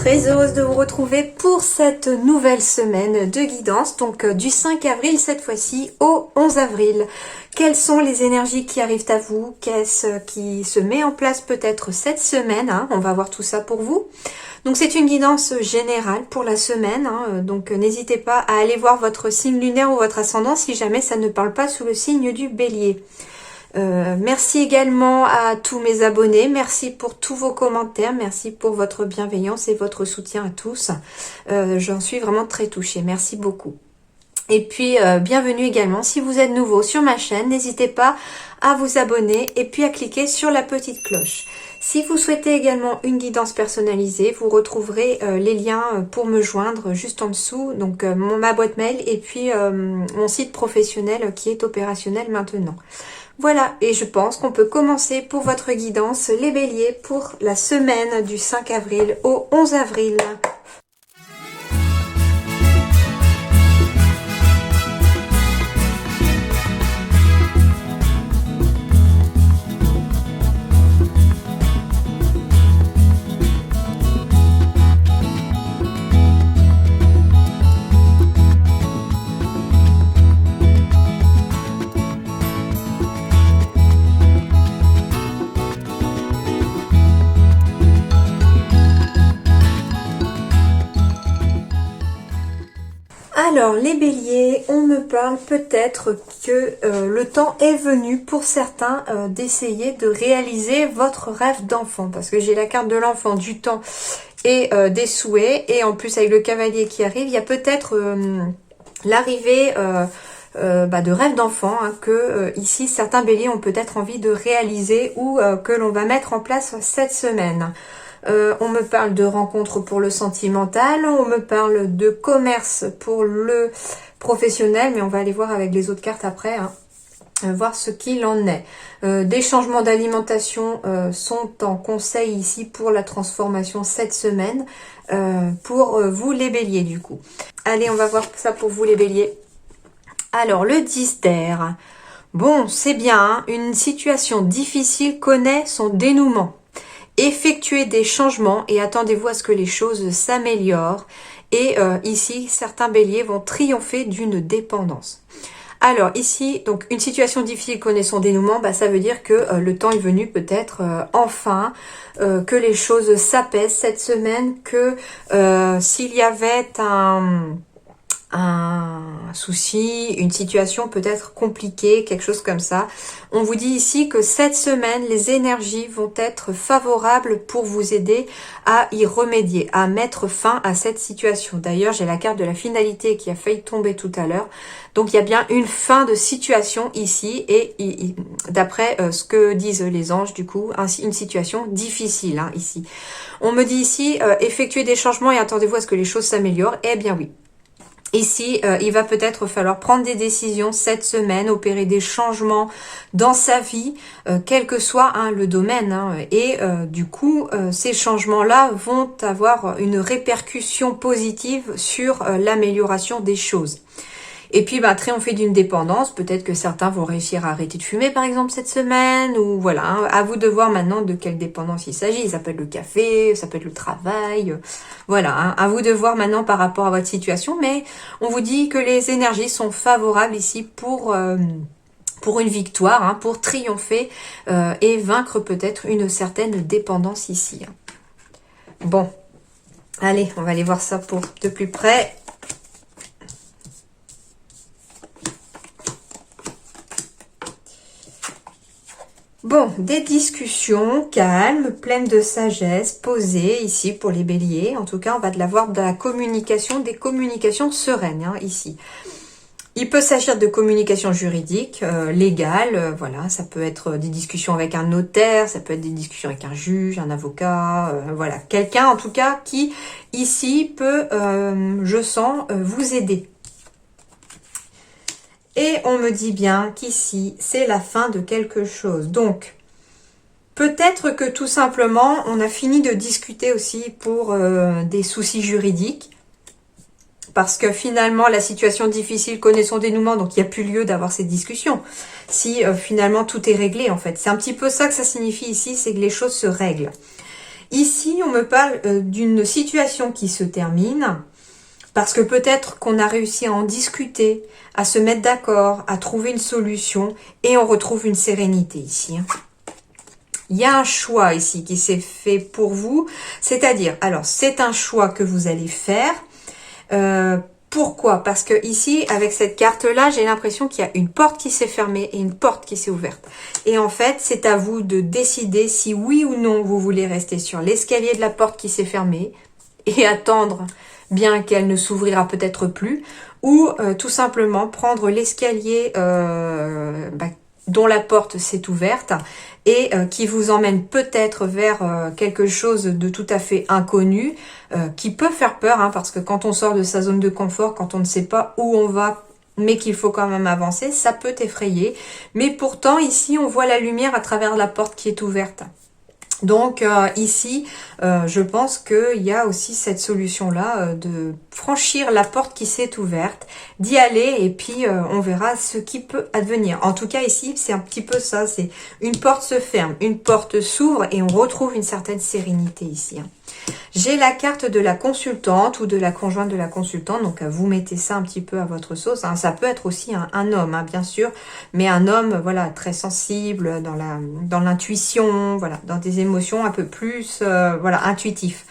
Très heureuse de vous retrouver pour cette nouvelle semaine de guidance, donc du 5 avril cette fois-ci au 11 avril. Quelles sont les énergies qui arrivent à vous? Qu'est-ce qui se met en place peut-être cette semaine, hein? On va voir tout ça pour vous. Donc c'est une guidance générale pour la semaine, hein, donc n'hésitez pas à aller voir votre signe lunaire ou votre ascendant si jamais ça ne parle pas sous le signe du bélier. Merci également à tous mes abonnés, merci pour tous vos commentaires, merci pour votre bienveillance et votre soutien à tous. J'en suis vraiment très touchée, merci beaucoup. Et puis bienvenue également si vous êtes nouveau sur ma chaîne, n'hésitez pas à vous abonner et puis à cliquer sur la petite cloche. Si vous souhaitez également une guidance personnalisée, vous retrouverez les liens pour me joindre juste en dessous, donc ma boîte mail et puis mon site professionnel qui est opérationnel maintenant. Voilà, et je pense qu'on peut commencer pour votre guidance, les béliers, pour la semaine du 5 avril au 11 avril. Alors les béliers, on me parle peut-être que le temps est venu pour certains d'essayer de réaliser votre rêve d'enfant. Parce que j'ai la carte de l'enfant, du temps et des souhaits. Et en plus avec le cavalier qui arrive, il y a peut-être l'arrivée de rêve d'enfant hein, que ici certains béliers ont peut-être envie de réaliser ou que l'on va mettre en place cette semaine. On me parle de rencontres pour le sentimental, on me parle de commerce pour le professionnel, mais on va aller voir avec les autres cartes après, hein, voir ce qu'il en est. Des changements d'alimentation sont en conseil ici pour la transformation cette semaine, pour vous les béliers du coup. Allez, on va voir ça pour vous les béliers. Alors, le 10 d'air. Bon, c'est bien, hein, une situation difficile connaît son dénouement. Effectuez des changements et attendez-vous à ce que les choses s'améliorent. Et ici, certains béliers vont triompher d'une dépendance. Alors ici, donc une situation difficile connaît son dénouement, ça veut dire que le temps est venu peut-être enfin, que les choses s'apaisent cette semaine, que s'il y avait un souci, une situation peut-être compliquée, quelque chose comme ça. On vous dit ici que cette semaine, les énergies vont être favorables pour vous aider à y remédier, à mettre fin à cette situation. D'ailleurs, j'ai la carte de la finalité qui a failli tomber tout à l'heure. Donc, il y a bien une fin de situation ici et d'après ce que disent les anges, du coup, une situation difficile hein, ici. On me dit ici, effectuez des changements et attendez-vous à ce que les choses s'améliorent. Eh bien oui. Ici, il va peut-être falloir prendre des décisions cette semaine, opérer des changements dans sa vie, quel que soit hein, le domaine. Hein, et du coup, ces changements-là vont avoir une répercussion positive sur l'amélioration des choses. Et puis, triompher d'une dépendance, peut-être que certains vont réussir à arrêter de fumer, par exemple, cette semaine, ou voilà, hein, à vous de voir maintenant de quelle dépendance il s'agit. Ça peut être le café, ça peut être le travail, voilà, hein, à vous de voir maintenant par rapport à votre situation, mais on vous dit que les énergies sont favorables ici pour une victoire, hein, pour triompher et vaincre peut-être une certaine dépendance ici. Hein. Bon, allez, on va aller voir ça de plus près. Bon, des discussions calmes, pleines de sagesse, posées ici pour les béliers. En tout cas, on va de l'avoir de la communication, des communications sereines hein, ici. Il peut s'agir de communication juridique, légale, voilà, ça peut être des discussions avec un notaire, ça peut être des discussions avec un juge, un avocat, voilà. Quelqu'un en tout cas qui ici peut, je sens, vous aider. Et on me dit bien qu'ici, c'est la fin de quelque chose. Donc, peut-être que tout simplement, on a fini de discuter aussi pour des soucis juridiques. Parce que finalement, la situation difficile connaît son dénouement, donc il n'y a plus lieu d'avoir cette discussion. Si finalement, tout est réglé, en fait. C'est un petit peu ça que ça signifie ici, c'est que les choses se règlent. Ici, on me parle d'une situation qui se termine, parce que peut-être qu'on a réussi à en discuter, à se mettre d'accord, à trouver une solution, et on retrouve une sérénité ici. Il y a un choix ici qui s'est fait pour vous, c'est-à-dire, alors c'est un choix que vous allez faire. Pourquoi? Parce que ici, avec cette carte-là, j'ai l'impression qu'il y a une porte qui s'est fermée et une porte qui s'est ouverte. Et en fait, c'est à vous de décider si oui ou non vous voulez rester sur l'escalier de la porte qui s'est fermée et attendre bien qu'elle ne s'ouvrira peut-être plus, ou tout simplement prendre l'escalier dont la porte s'est ouverte et qui vous emmène peut-être vers quelque chose de tout à fait inconnu, qui peut faire peur, hein, parce que quand on sort de sa zone de confort, quand on ne sait pas où on va, mais qu'il faut quand même avancer, ça peut effrayer. Mais pourtant, ici, on voit la lumière à travers la porte qui est ouverte. Donc ici, je pense qu'il y a aussi cette solution-là de franchir la porte qui s'est ouverte, d'y aller et puis on verra ce qui peut advenir. En tout cas ici, c'est un petit peu ça, c'est une porte se ferme, une porte s'ouvre et on retrouve une certaine sérénité ici. Hein. J'ai la carte de la consultante ou de la conjointe de la consultante, donc vous mettez ça un petit peu à votre sauce. Hein. Ça peut être aussi un homme, hein, bien sûr, mais un homme, voilà, très sensible dans l'intuition, voilà, dans des émotions un peu plus, voilà, intuitif.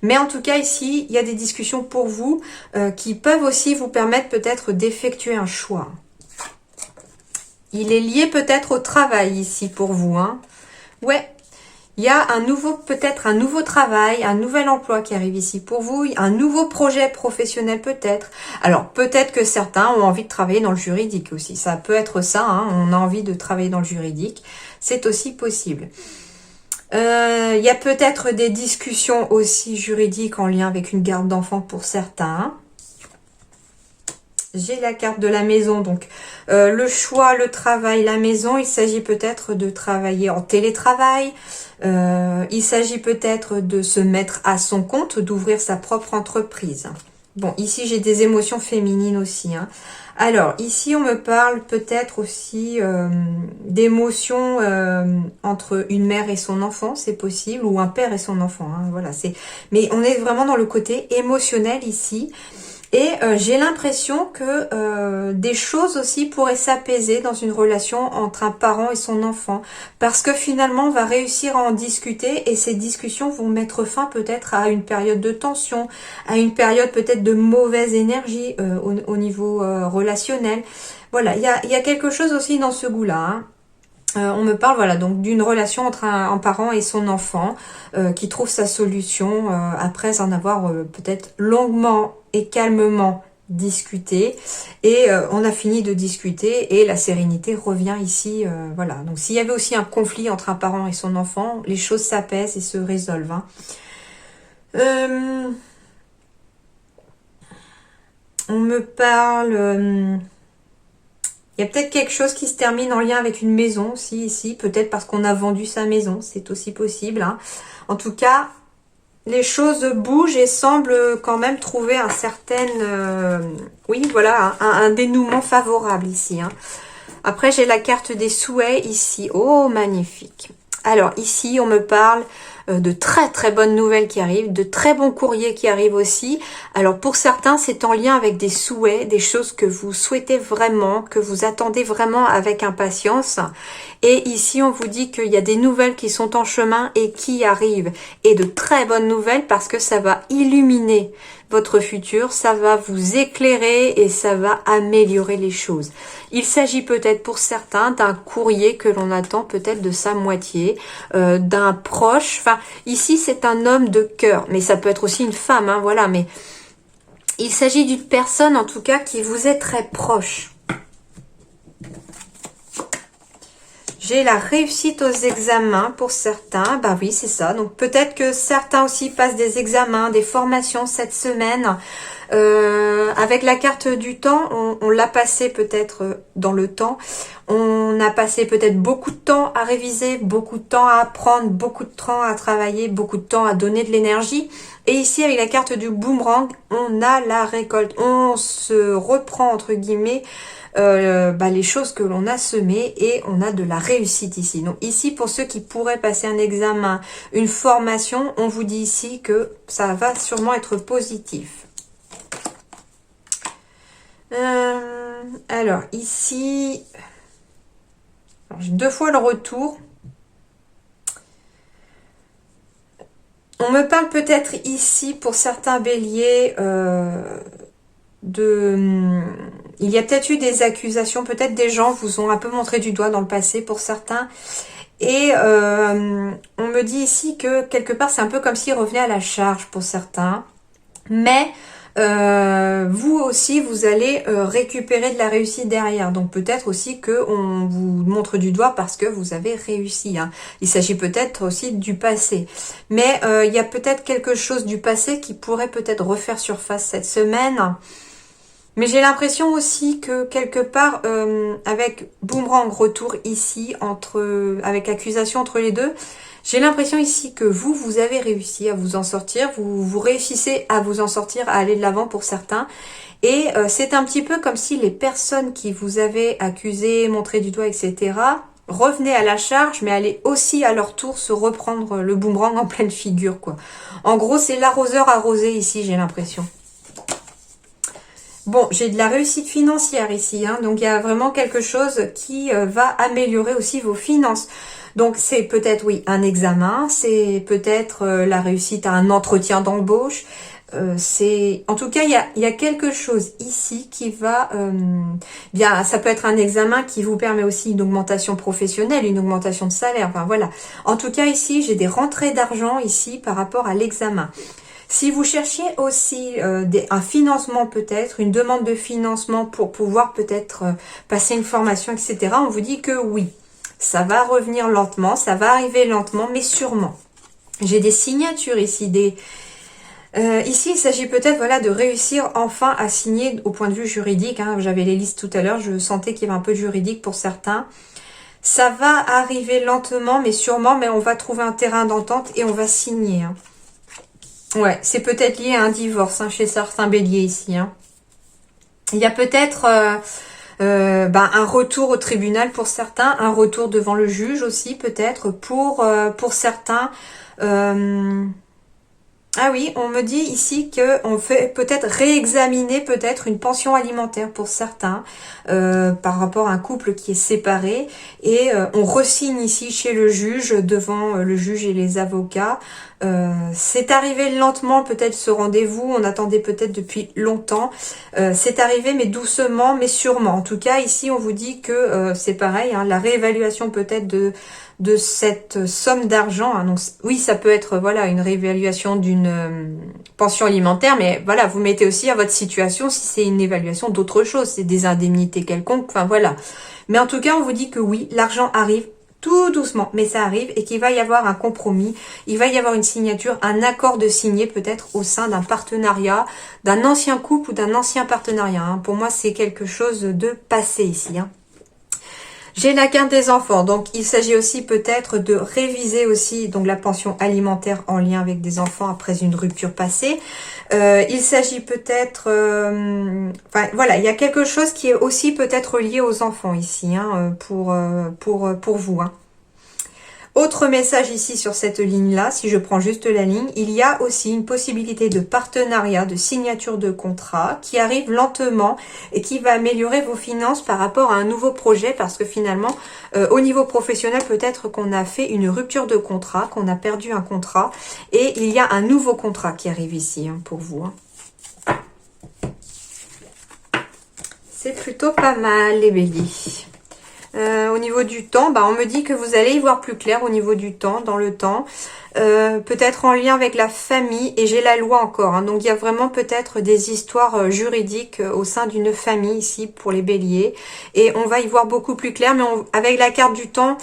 Mais en tout cas, ici, il y a des discussions pour vous qui peuvent aussi vous permettre peut-être d'effectuer un choix. Il est lié peut-être au travail ici pour vous, hein. Ouais. Il y a peut-être un nouveau travail, un nouvel emploi qui arrive ici pour vous, un nouveau projet professionnel peut-être. Alors peut-être que certains ont envie de travailler dans le juridique aussi. Ça peut être ça, hein, on a envie de travailler dans le juridique. C'est aussi possible. Il y a peut-être des discussions aussi juridiques en lien avec une garde d'enfants pour certains. J'ai la carte de la maison, donc le choix, le travail, la maison, il s'agit peut-être de travailler en télétravail, il s'agit peut-être de se mettre à son compte, d'ouvrir sa propre entreprise. Bon, ici j'ai des émotions féminines aussi. Hein. Alors, ici on me parle peut-être aussi d'émotions entre une mère et son enfant, c'est possible, ou un père et son enfant. Hein, voilà, mais on est vraiment dans le côté émotionnel ici. Et j'ai l'impression que des choses aussi pourraient s'apaiser dans une relation entre un parent et son enfant. Parce que finalement, on va réussir à en discuter et ces discussions vont mettre fin peut-être à une période de tension, à une période peut-être de mauvaise énergie au niveau relationnel. Voilà, il y a quelque chose aussi dans ce goût-là. Hein. On me parle voilà donc d'une relation entre un parent et son enfant qui trouve sa solution après en avoir peut-être longuement et calmement discuté et on a fini de discuter et la sérénité revient ici voilà. Donc s'il y avait aussi un conflit entre un parent et son enfant, les choses s'apaisent et se résolvent. Hein. On me parle il y a peut-être quelque chose qui se termine en lien avec une maison aussi ici, peut-être parce qu'on a vendu sa maison, c'est aussi possible. Hein. En tout cas, les choses bougent et semblent quand même trouver un certain, oui, voilà, un dénouement favorable ici. Hein. Après, j'ai la carte des souhaits ici. Oh, magnifique. Alors ici, on me parle de très très bonnes nouvelles qui arrivent, de très bons courriers qui arrivent aussi. Alors pour certains, c'est en lien avec des souhaits, des choses que vous souhaitez vraiment, que vous attendez vraiment avec impatience. Et ici, on vous dit qu'il y a des nouvelles qui sont en chemin et qui arrivent. Et de très bonnes nouvelles parce que ça va illuminer votre futur, ça va vous éclairer et ça va améliorer les choses. Il s'agit peut-être pour certains d'un courrier que l'on attend peut-être de sa moitié, d'un proche. Enfin, ici c'est un homme de cœur, mais ça peut être aussi une femme, hein, voilà. Mais il s'agit d'une personne en tout cas qui vous est très proche. J'ai la réussite aux examens pour certains. Bah oui, c'est ça. Donc peut-être que certains aussi passent des examens, des formations cette semaine. Avec la carte du temps, on l'a passé peut-être dans le temps. On a passé peut-être beaucoup de temps à réviser, beaucoup de temps à apprendre, beaucoup de temps à travailler, beaucoup de temps à donner de l'énergie. Et ici, avec la carte du boomerang, on a la récolte. On se reprend, entre guillemets, les choses que l'on a semées et on a de la réussite ici. Donc ici, pour ceux qui pourraient passer un examen, une formation, on vous dit ici que ça va sûrement être positif. Alors ici, j'ai 2 fois le retour. On me parle peut-être ici pour certains béliers il y a peut-être eu des accusations, peut-être des gens vous ont un peu montré du doigt dans le passé pour certains. Et on me dit ici que quelque part c'est un peu comme s'ils revenaient à la charge pour certains. Mais vous aussi vous allez récupérer de la réussite derrière. Donc peut-être aussi qu'on vous montre du doigt parce que vous avez réussi. Hein. Il s'agit peut-être aussi du passé. Mais il y a peut-être quelque chose du passé qui pourrait peut-être refaire surface cette semaine. Mais j'ai l'impression aussi que quelque part, avec boomerang retour ici, avec accusation entre les deux, j'ai l'impression ici que vous avez réussi à vous en sortir, vous réussissez à vous en sortir, à aller de l'avant pour certains. Et c'est un petit peu comme si les personnes qui vous avaient accusé, montré du doigt, etc., revenaient à la charge, mais allaient aussi à leur tour se reprendre le boomerang en pleine figure, quoi. En gros, c'est l'arroseur arrosé ici, j'ai l'impression. Bon, j'ai de la réussite financière ici, hein, donc il y a vraiment quelque chose qui va améliorer aussi vos finances. Donc c'est peut-être, oui, un examen, c'est peut-être la réussite à un entretien d'embauche. En tout cas, il y a quelque chose ici qui va, bien, ça peut être un examen qui vous permet aussi une augmentation professionnelle, une augmentation de salaire, enfin voilà. En tout cas, ici, j'ai des rentrées d'argent ici par rapport à l'examen. Si vous cherchiez aussi un financement peut-être, une demande de financement pour pouvoir peut-être passer une formation, etc., on vous dit que oui, ça va revenir lentement, ça va arriver lentement, mais sûrement. J'ai des signatures ici, ici, il s'agit peut-être voilà, de réussir enfin à signer au point de vue juridique. Hein, j'avais les listes tout à l'heure, je sentais qu'il y avait un peu de juridique pour certains. Ça va arriver lentement, mais sûrement, mais on va trouver un terrain d'entente et on va signer. Hein. Ouais, c'est peut-être lié à un divorce hein, chez certains béliers ici. Hein. Il y a peut-être un retour au tribunal pour certains, un retour devant le juge aussi peut-être pour certains. Ah oui, on me dit ici qu'on fait peut-être réexaminer peut-être une pension alimentaire pour certains par rapport à un couple qui est séparé et on re-signe ici chez le juge, devant le juge et les avocats. C'est arrivé lentement peut-être ce rendez-vous, on attendait peut-être depuis longtemps. C'est arrivé mais doucement mais sûrement. En tout cas ici on vous dit que c'est pareil, hein, la réévaluation peut-être de cette somme d'argent. Hein. Donc oui, ça peut être voilà une réévaluation d'une pension alimentaire, mais voilà, vous mettez aussi à votre situation si c'est une évaluation d'autre chose, c'est des indemnités quelconques, enfin voilà. Mais en tout cas, on vous dit que oui, l'argent arrive tout doucement, mais ça arrive et qu'il va y avoir un compromis, il va y avoir une signature, un accord de signer peut-être au sein d'un partenariat, d'un ancien couple ou d'un ancien partenariat. Hein. Pour moi, c'est quelque chose de passé ici. Hein. J'ai la carte des enfants, donc il s'agit aussi peut-être de réviser aussi donc la pension alimentaire en lien avec des enfants après une rupture passée. Il s'agit peut-être, voilà, il y a quelque chose qui est aussi peut-être lié aux enfants ici, hein, pour vous. Hein. Autre message ici sur cette ligne-là, si je prends juste la ligne, il y a aussi une possibilité de partenariat, de signature de contrat qui arrive lentement et qui va améliorer vos finances par rapport à un nouveau projet parce que finalement, au niveau professionnel, peut-être qu'on a fait une rupture de contrat, qu'on a perdu un contrat et il y a un nouveau contrat qui arrive ici hein, pour vous. Hein. C'est plutôt pas mal les béliers. Au niveau du temps, on me dit que vous allez y voir plus clair au niveau du temps, dans le temps. Peut-être en lien avec la famille, et j'ai la loi encore. Hein, donc il y a vraiment peut-être des histoires juridiques au sein d'une famille ici pour les béliers. Et on va y voir beaucoup plus clair, mais avec la carte du temps,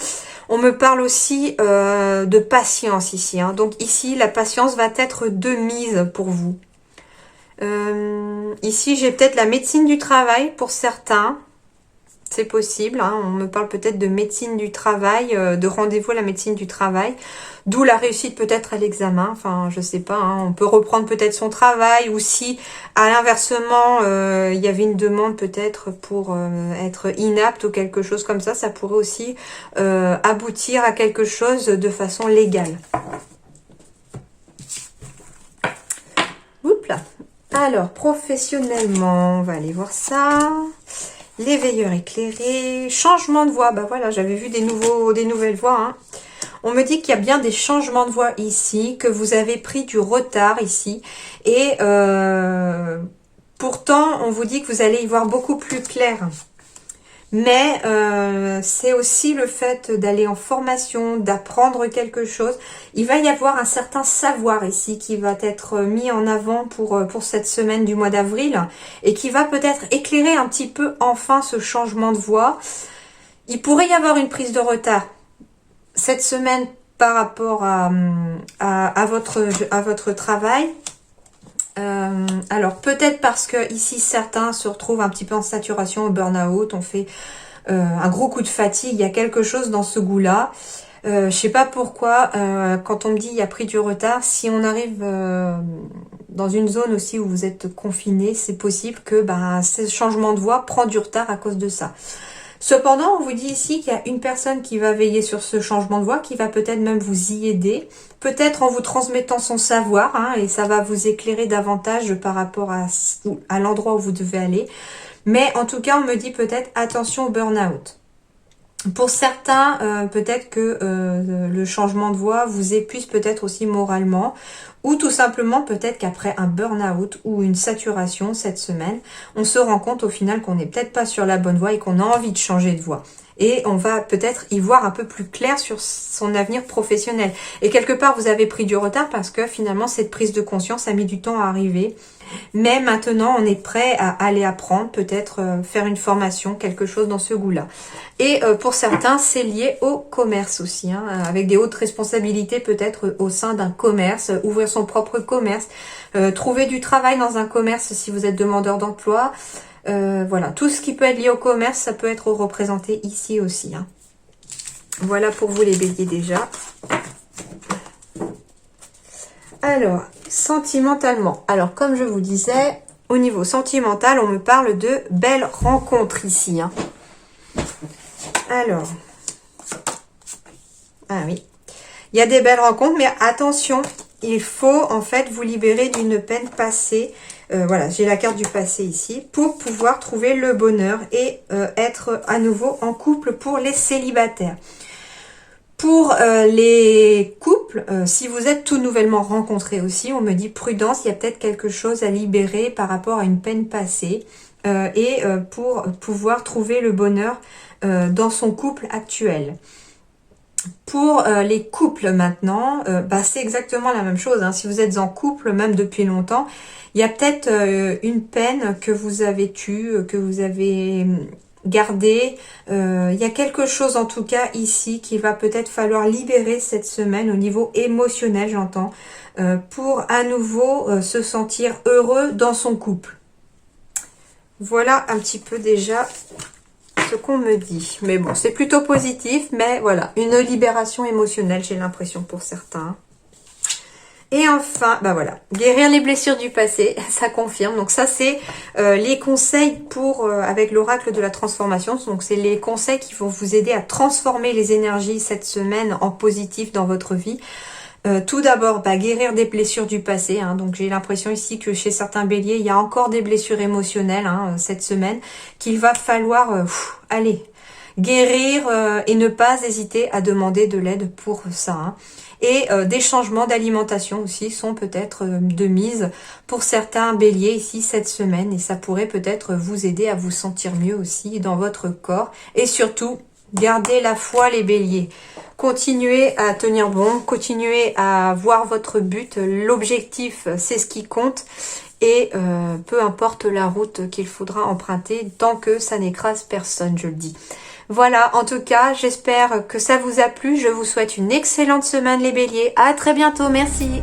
on me parle aussi de patience ici. Hein. Donc ici, la patience va être de mise pour vous. Ici, j'ai peut-être la médecine du travail pour certains. C'est possible, hein. On me parle peut-être de médecine du travail, de rendez-vous à la médecine du travail, d'où la réussite peut-être à l'examen, enfin je sais pas, hein. On peut reprendre peut-être son travail, ou si à l'inversement il y avait une demande peut-être pour être inapte ou quelque chose comme ça pourrait aussi aboutir à quelque chose de façon légale. Oups là. Alors, professionnellement, on va aller voir ça. Les veilleurs éclairés, changement de voix, bah voilà, j'avais vu des nouvelles voix, hein. On me dit qu'il y a bien des changements de voix ici, que vous avez pris du retard ici, et pourtant on vous dit que vous allez y voir beaucoup plus clair. Mais c'est aussi le fait d'aller en formation, d'apprendre quelque chose. Il va y avoir un certain savoir ici qui va être mis en avant pour cette semaine du mois d'avril et qui va peut-être éclairer un petit peu enfin ce changement de voie. Il pourrait y avoir une prise de retard cette semaine par rapport à votre travail. Alors peut-être parce que ici certains se retrouvent un petit peu en saturation, au burn-out, on fait un gros coup de fatigue, il y a quelque chose dans ce goût-là. Je sais pas pourquoi, quand on me dit il y a pris du retard, si on arrive dans une zone aussi où vous êtes confiné, c'est possible que ce changement de voie prend du retard à cause de ça. Cependant, on vous dit ici qu'il y a une personne qui va veiller sur ce changement de voie, qui va peut-être même vous y aider, peut-être en vous transmettant son savoir, hein, et ça va vous éclairer davantage par rapport à l'endroit où vous devez aller. Mais en tout cas, on me dit peut-être attention au burn-out. Pour certains, peut-être que le changement de voie vous épuise peut-être aussi moralement, ou tout simplement peut-être qu'après un burn-out ou une saturation cette semaine, on se rend compte au final qu'on n'est peut-être pas sur la bonne voie et qu'on a envie de changer de voie. Et on va peut-être y voir un peu plus clair sur son avenir professionnel. Et quelque part, vous avez pris du retard parce que finalement, cette prise de conscience a mis du temps à arriver. Mais maintenant, on est prêt à aller apprendre, peut-être faire une formation, quelque chose dans ce goût-là. Et pour certains, c'est lié au commerce aussi, hein, avec des hautes responsabilités peut-être au sein d'un commerce, ouvrir son propre commerce, trouver du travail dans un commerce si vous êtes demandeur d'emploi. Voilà, tout ce qui peut être lié au commerce, ça peut être représenté ici aussi, hein. Voilà pour vous les béliers déjà. Alors, sentimentalement. Alors, comme je vous disais, au niveau sentimental, on me parle de belles rencontres ici, hein. Alors, ah oui, il y a des belles rencontres, mais attention, il faut en fait vous libérer d'une peine passée. Voilà, j'ai la carte du passé ici, pour pouvoir trouver le bonheur et être à nouveau en couple pour les célibataires. Pour les couples, si vous êtes tout nouvellement rencontrés aussi, on me dit prudence, il y a peut-être quelque chose à libérer par rapport à une peine passée pour pouvoir trouver le bonheur dans son couple actuel. Pour les couples maintenant, c'est exactement la même chose, hein. Si vous êtes en couple, même depuis longtemps, il y a peut-être une peine que vous avez tue, que vous avez gardée. Il y a quelque chose en tout cas ici qui va peut-être falloir libérer cette semaine au niveau émotionnel, j'entends, pour à nouveau se sentir heureux dans son couple. Voilà un petit peu déjà ce qu'on me dit. Mais bon, c'est plutôt positif, mais voilà, une libération émotionnelle, j'ai l'impression pour certains. Et enfin, voilà, guérir les blessures du passé, ça confirme. Donc ça, c'est les conseils pour avec l'oracle de la transformation. Donc c'est les conseils qui vont vous aider à transformer les énergies cette semaine en positif dans votre vie. Tout d'abord, guérir des blessures du passé, hein. Donc j'ai l'impression ici que chez certains béliers, il y a encore des blessures émotionnelles, hein, cette semaine, qu'il va falloir aller guérir et ne pas hésiter à demander de l'aide pour ça, hein. Et des changements d'alimentation aussi sont peut-être de mise pour certains béliers ici cette semaine. Et ça pourrait peut-être vous aider à vous sentir mieux aussi dans votre corps. Et surtout, gardez la foi les béliers. Continuez à tenir bon, continuez à voir votre but. L'objectif, c'est ce qui compte. Et peu importe la route qu'il faudra emprunter, tant que ça n'écrase personne, je le dis. Voilà, en tout cas, j'espère que ça vous a plu. Je vous souhaite une excellente semaine les béliers. À très bientôt, merci.